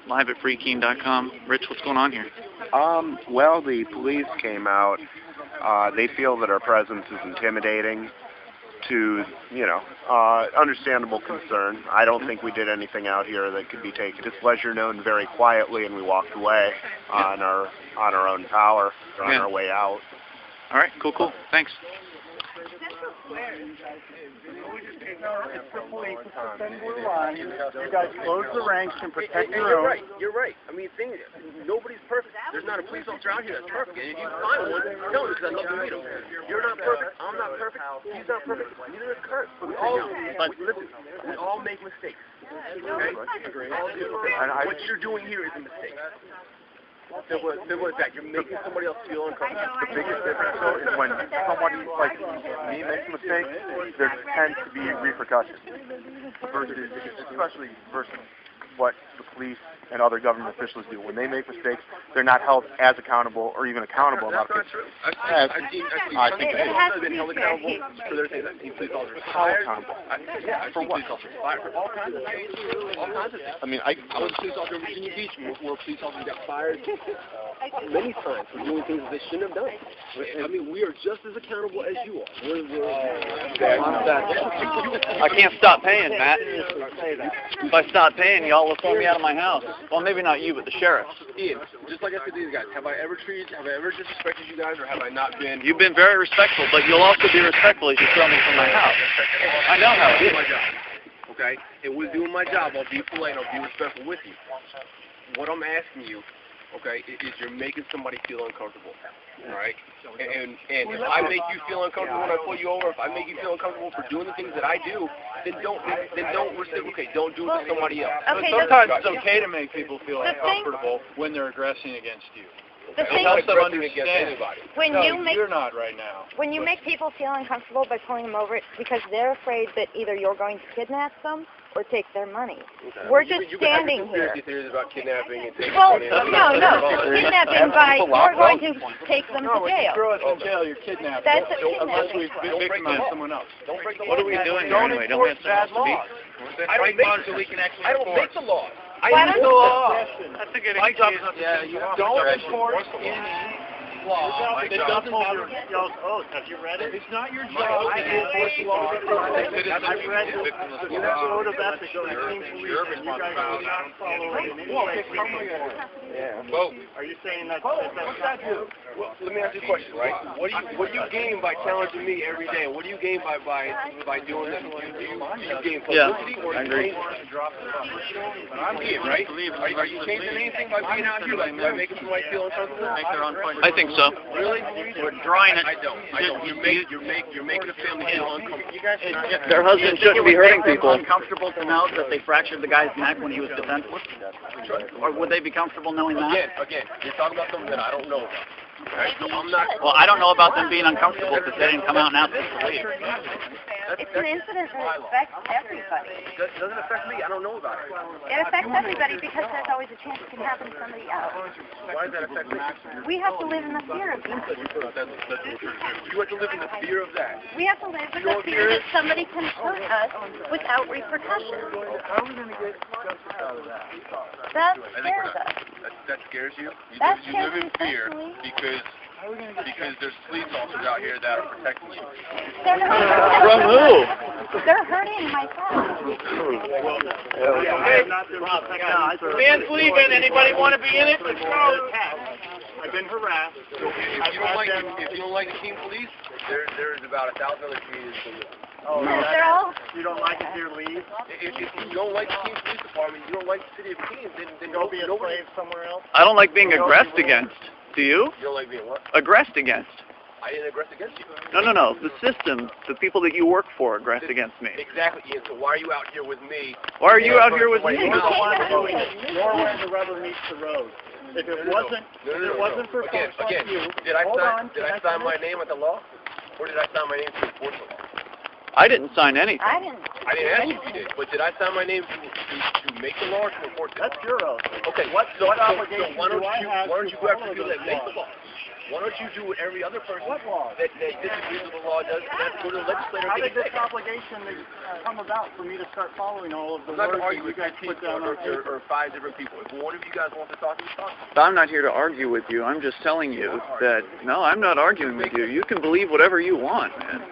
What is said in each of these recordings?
Live at freekeen.com. Rich, what's going on here? Well, the police came out. They feel that our presence is intimidating to, understandable concern. I don't think we did anything out here that could be taken displeasure known very quietly, and we walked away on our own power, on our way out. All right, cool. Thanks. It's the police. It's the thin blue line. You guys close the ranks and protect your own. You're right. I mean, nobody's perfect. There's not a police officer out here that's perfect. And if you find one, tell me, because I'd love to meet him. You're not perfect. I'm not perfect. He's not perfect. Neither is Kurt. We all make mistakes. Okay? We all do. What you're doing here is a mistake. Simple as that. You're making somebody else feel uncomfortable. The biggest difference, though, is when somebody like me makes a mistake, there tends to be repercussions, especially versus what the police and other government officials do. When they make mistakes, they're not held as accountable or even accountable. That's not true. I've seen police officers been held accountable for their things. I've seen police officers fired. I've seen police officers fired for all kinds of things. I mean, I was a police officer in Virginia Beach where police officers got fired many times for doing things that they shouldn't have done. I mean, we are just as accountable as you are. I can't stop paying, Matt. If I stop paying, y'all will throw me out of my house. Well, maybe not you, but the sheriff. Ian, just like I said to these guys, have I ever disrespected you guys, or have I not been? You've been very respectful, but you'll also be respectful as you throw me from my house. I know how it is. My job, okay? And with doing my job, I'll be polite and I'll be respectful with you. What I'm asking you, okay, is you're making somebody feel uncomfortable, all right? And if I make you feel uncomfortable when I pull you over, if I make you feel uncomfortable for doing the things that I do, then don't reciprocate. Don't do it to somebody else. Okay, sometimes it's okay to make people feel uncomfortable when they're aggressing against you. The thing Help them understand. You're not right now. When you make people feel uncomfortable by pulling them over, it's because they're afraid that either you're going to kidnap them or take their money. Okay. We're just standing here. Theories about kidnapping and taking well, money. no. Kidnapping by you're going to take them to jail. Throw us in jail, you're kidnapping. That's unless we've victimized someone else. What are we doing here anyway? Don't we have something else to be? I don't make the law. Why don't the law? That's a good Yeah, you don't enforce any law. It doesn't have y'all's oath. Have you read it? It's not your job to enforce law. I've read it. You have a code of ethics that seems to you guys will not follow it in any way. Yeah. Well, are you saying that? What's that do? Well, let me ask you a question, right? What do you gain by challenging me every day? What do you gain by doing this? Do you gain publicity or do you gain? I'm here, right? Are you changing anything by being out here? By making somebody feel uncomfortable? I think so. Really? We're drawing it. I don't. You're making the family feel uncomfortable. Their husband shouldn't be hurting people. Uncomfortable to know that they fractured the guy's neck when he was defenseless? Or would they be comfortable knowing that? Again, you're talking about something that I don't know about. Right? So I'm not. Well, I don't know about them being uncomfortable because they didn't come out and ask us to leave. It's an incident that affects everybody. It doesn't affect me. I don't know about it. It affects everybody because there's always a chance it can happen to somebody else. Why does that affect me? We have to live in the fear of that. You have to live in the fear of that. We have to live in the fear that somebody can hurt us without repercussions. How are we going to get justice out of that? That scares us. That scares you? You live in fear because there's police officers out here that are protecting you. From who? They're hurting my family. Man's leaving. Anybody want to be in it? Let's go. I've been harassed. If you don't like the team police, there's about 1,000 other communities. Oh, No, they're all. You don't like it here, leave. If you don't like the Keene Police Department, you don't like the city of Keene, then go be a slave somewhere else. I don't like being aggressed against. Do you? You don't like being what? Aggressed against. I didn't aggress against you. No. The system, the people that you work for aggress against me. Exactly, Ian. So why are you out here with me? Why are you out here with me? You're where the rubber meets the road. If it wasn't for folks like you, did I sign my name at the law? Or did I sign my name to enforce the law? I didn't sign anything. I didn't ask you if you did, but did I sign my name to make the law or to enforce it? That's your oath. Okay, What obligation why don't do I you have go to after follow people those that make the laws? law? Why don't you do what every other person What law? that disagrees with the law does? And that's go to the legislator How and did get this obligation come about for me to start following all of the I'm not words going to argue that you with guys 15 put down on paper? or 5 different people. If one of you guys wants to talk to me, talk. I'm not here to argue with you. I'm just telling you that, no, I'm not arguing with you. You can believe whatever you want, man.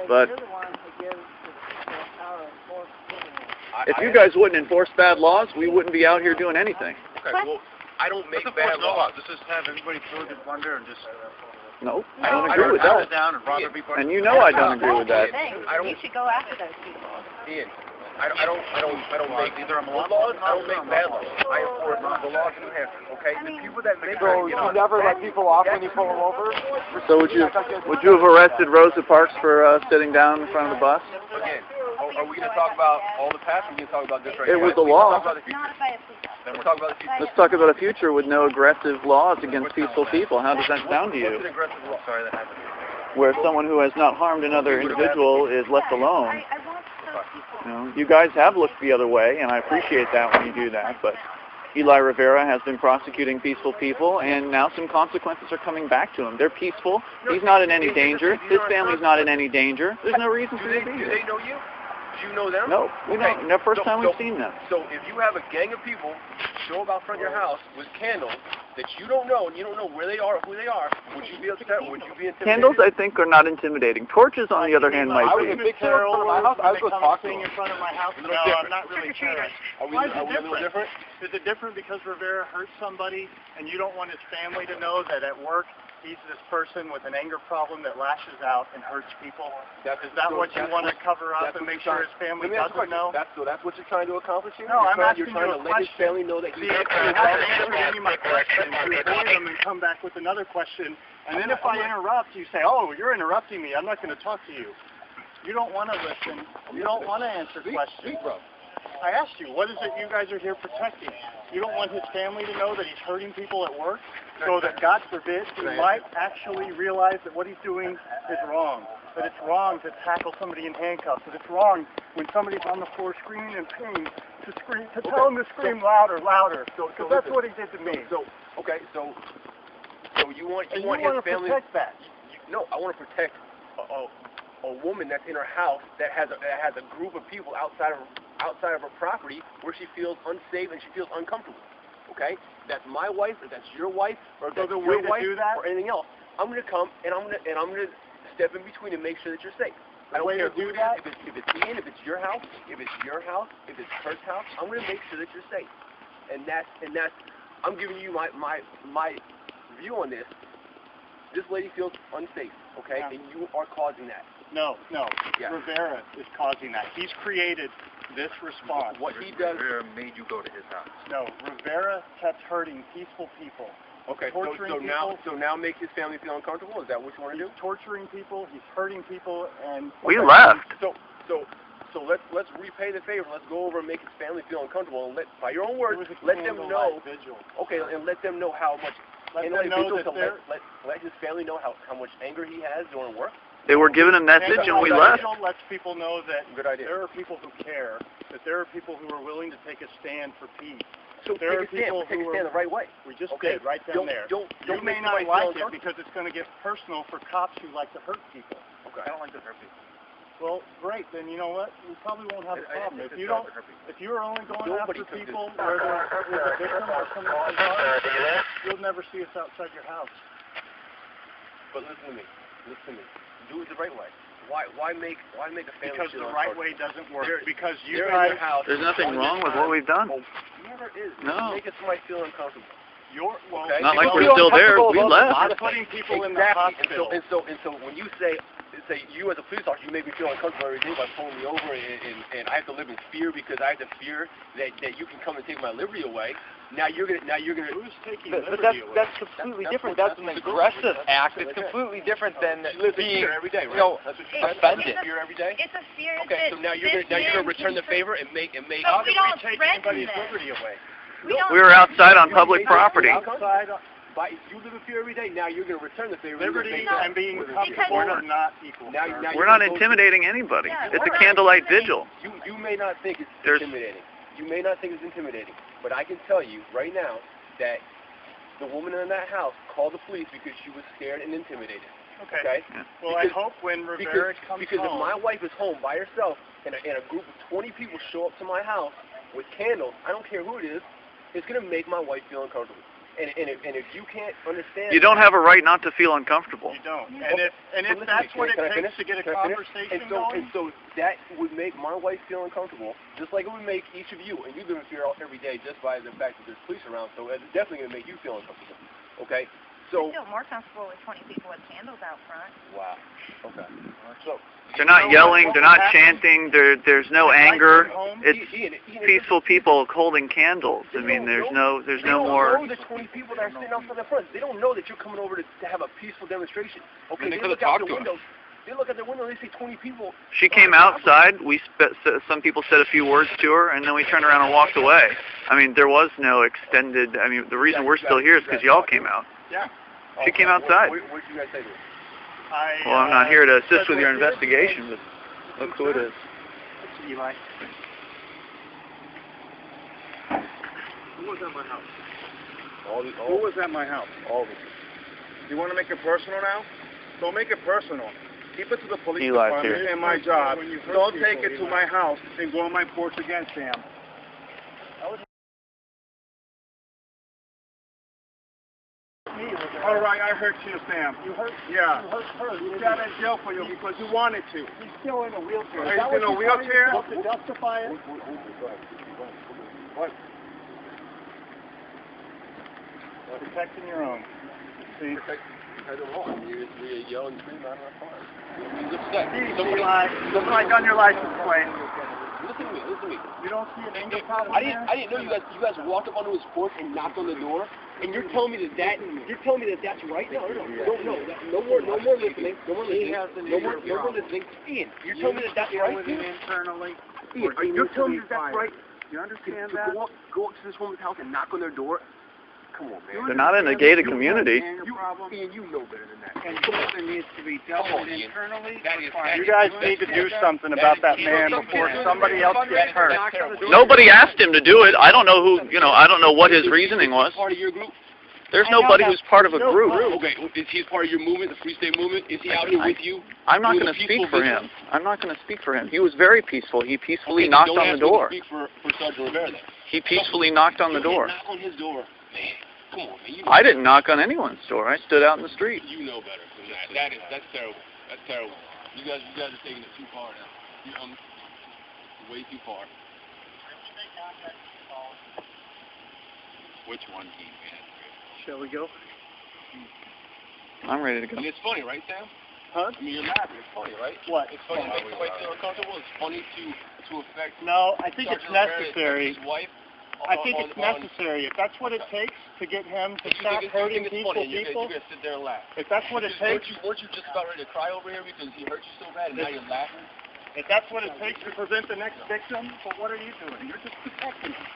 But you're the one who gives the power of force. if you guys wouldn't enforce bad laws, we wouldn't be out here doing anything. Okay, well, I don't make bad laws. This is have everybody throw the plunder and just No, I don't agree with that. down and rob everybody. And you know I don't agree with that. You should go after those people. Ian, I don't make either laws. I don't make bad laws. I enforce the laws in New Hampshire. Okay, the people that make them, you never let people off when you pull them over? So would you have arrested Rosa Parks for sitting down in front of the bus? Again, are we going to talk about all the past, or are we going to talk about this right now? It was a law. Then we'll talk about the future. Let's talk about a future with no aggressive laws against peaceful people. How does that sound to you? What's an aggressive law? Sorry, that happened. Where someone who has not harmed another individual is left alone. You guys have looked the other way, and I appreciate that when you do that, but Eli Rivera has been prosecuting peaceful people, and now some consequences are coming back to him. They're peaceful. He's not in any danger. His family's not in any danger. There's no reason for them to be Do here. they know you? Do you know them? No, we don't. The first time we've seen them. So if you have a gang of people show up out front of your house with candles that you don't know, and you don't know where they are or who they are, would you be upset? Would you be intimidated? Candles, I think, are not intimidating. Torches, on the other hand, might I was be. a big terror in my house. I was going to talk to in front of my house. No, I'm not really sure. Why is it different? Is it different because Rivera hurt somebody and you don't want his family to know that at work he's this person with an anger problem that lashes out and hurts people? Is that what you want to cover up and make sure his family doesn't know? That's what you're trying to accomplish here? No, I'm asking you a question. You're trying to let his family know that he's answering my question. You avoid them and come back with another question. And then if I interrupt, you say, oh, you're interrupting me. I'm not going to talk to you. You don't want to listen. You don't want to answer questions. I asked you, what is it you guys are here protecting? You don't want his family to know that he's hurting people at work, so that, God forbid, he might actually realize that what he's doing is wrong, that it's wrong to tackle somebody in handcuffs, that it's wrong when somebody's on the floor screaming in pain to tell him to scream louder. Because that's what he did to me. So you want his family to protect that? No, I want to protect a woman that's in her house that has a group of people outside of her property where she feels unsafe and she feels uncomfortable. Okay, that's my wife, or that's your wife, or that's your wife, or anything else. I'm going to come and I'm going to step in between and make sure that you're safe. I don't care who it is. If it's Ian, if it's your house, if it's her house, I'm going to make sure that you're safe. And that's I'm giving you my view on this. This lady feels unsafe, okay, and you are causing that. No. Yeah. Rivera is causing that. He's created this response. What he does... Rivera made you go to his house. No, Rivera kept hurting peaceful people. Okay, so now make his family feel uncomfortable? Is that what you want to do? He's torturing people, he's hurting people, and... We left. So let's repay the favor. Let's go over and make his family feel uncomfortable, and by your own words, let them know... Vigil. Okay, and let them know how much... Let his family know how much anger he has during work. They were given a message and we left. Lets people know that Good idea. There are people who care, that there are people who are willing to take a stand for peace. So there are take a stand the right way. We just did, right down there. You may not like it because it's going to get personal for cops who like to hurt people. Okay. I don't like to hurt people. Well, great. Then you know what? We probably won't have a problem. If you're only going after people where there's a victim or something like that, you'll never see us outside your house. But listen to me. Do it the right way. Why make a family? Because the right way doesn't work. Because you guys, there's nothing wrong with what we've done. Never is. No. Making somebody feel uncomfortable. Not like we're still there. We left. I'm putting people in the hospital. And so when you say you as a police officer, you make me feel uncomfortable every day by pulling me over, and I have to live in fear because I have to fear that you can come and take my liberty away. Now you're gonna. Who's taking liberty away? That's completely different. That's an aggressive act. It's completely different than being, every day, right? That's what you're offended. Fear every day. It's a fear. Okay, so now you're gonna return the favor and make. But we don't take threaten anybody's them. liberty away. We were outside on public property. Outside. you live in fear every day. Now you're going to return the favor. Liberty and being comfortable are not equal. Now we're not intimidating anybody. It's a candlelight vigil. You may not think it's intimidating. You may not think it's intimidating, but I can tell you right now that the woman in that house called the police because she was scared and intimidated. Okay? Yeah. Well, I hope when Rivera comes because home... if my wife is home by herself and a group of 20 people show up to my house with candles, I don't care who it is, it's going to make my wife feel uncomfortable. And if you can't understand... You don't have a right not to feel uncomfortable. You don't. And if that's what it takes to get a conversation going... And so that would make my wife feel uncomfortable, just like it would make each of you. And you live in fear every day just by the fact that there's police around, so it's definitely going to make you feel uncomfortable. Okay? So... I feel more comfortable with 20 people with candles out front. Wow. Okay. So... They're not yelling, they're not chanting, there's no anger. It's peaceful people holding candles. I mean, there's no more... They don't know the 20 people that are sitting outside the front. They don't know that you're coming over to have a peaceful demonstration. Okay, they look out the window. They look at the window, they see 20 people. She came outside, some people said a few words to her, and then we turned around and walked away. I mean, there was no extended... I mean, the reason we're still here is because y'all came out. Yeah. She came outside. What did you guys say to her? Well, I'm not here to assist with your investigation, but look who it is. It's Eli. Who was at my house? Who was at my house? All of them. You want to make it personal now? Don't make it personal. Keep it to the police Eli's department here. and my job. Don't take it to my house and go on my porch again, Sam. All right, I hurt you, Sam. You hurt? Yeah. You hurt her. You got in jail for you because you wanted to. He's still in a wheelchair. He's in a wheelchair? To justify it? What? Protecting your own. See? I don't know. You're yelling and screaming out of our car. He's upset. Eli, look like on your license plate. Listen to me. You don't see an anger problem I didn't know you guys walked up onto his porch and knocked on the door, and you're telling me that's right? No. No more listening. No more listening. Ian, you're telling me that's right? Internally. Ian, you're telling me that's right? You understand that? Go up to this woman's house and knock on their door. Come on, man. They're not in a gated community. Ian, you know better than that. And something needs to be dealt with internally. You guys need to do something about that man before somebody else gets hurt. Nobody asked him to do it. I don't know who, I don't know what his reasoning was. Part of your group? There's nobody who's part of a group. Okay, is he part of your movement, the Free State movement? Is he out here with you? I'm not going to speak for him. I'm not going to speak for him. He was very peaceful. He peacefully knocked on the door. Don't ask me to speak for Sergeant Rivera then. He peacefully knocked on the door. Knock on his door. Man, come on, man. I didn't knock on anyone's door. I stood out in the street. You know better than that. That's terrible. That's terrible. You guys are taking it too far now. Way too far. Which one, man? Shall we go? I'm ready to go. And it's funny, right, Sam? Huh? I mean, you're laughing. It's funny, right? What? It's funny. It makes the wife feel uncomfortable. It's funny to affect. No, I think it's necessary. His wife. I think it's necessary. If that's what it takes to get him to stop hurting people, you're gonna sit there and laugh. If that's what it takes. Weren't you just about ready to cry over here because he hurt you so bad, and now you're laughing? If that's what it takes to prevent the next victim, well, what are you doing? You're just protecting him.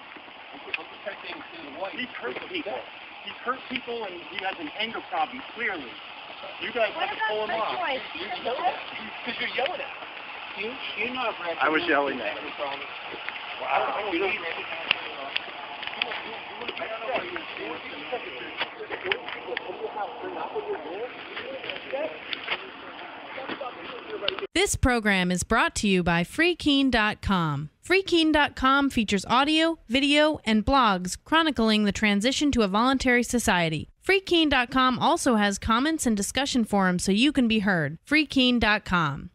I'm protecting his wife. He's hurt people. He's hurt people, and he has an anger problem, clearly. You guys have to pull him off. Because you're yelling at him. You're not I was yelling at him. Wow. This program is brought to you by FreeKeen.com. FreeKeen.com features audio, video, and blogs chronicling the transition to a voluntary society. FreeKeen.com also has comments and discussion forums so you can be heard. FreeKeen.com.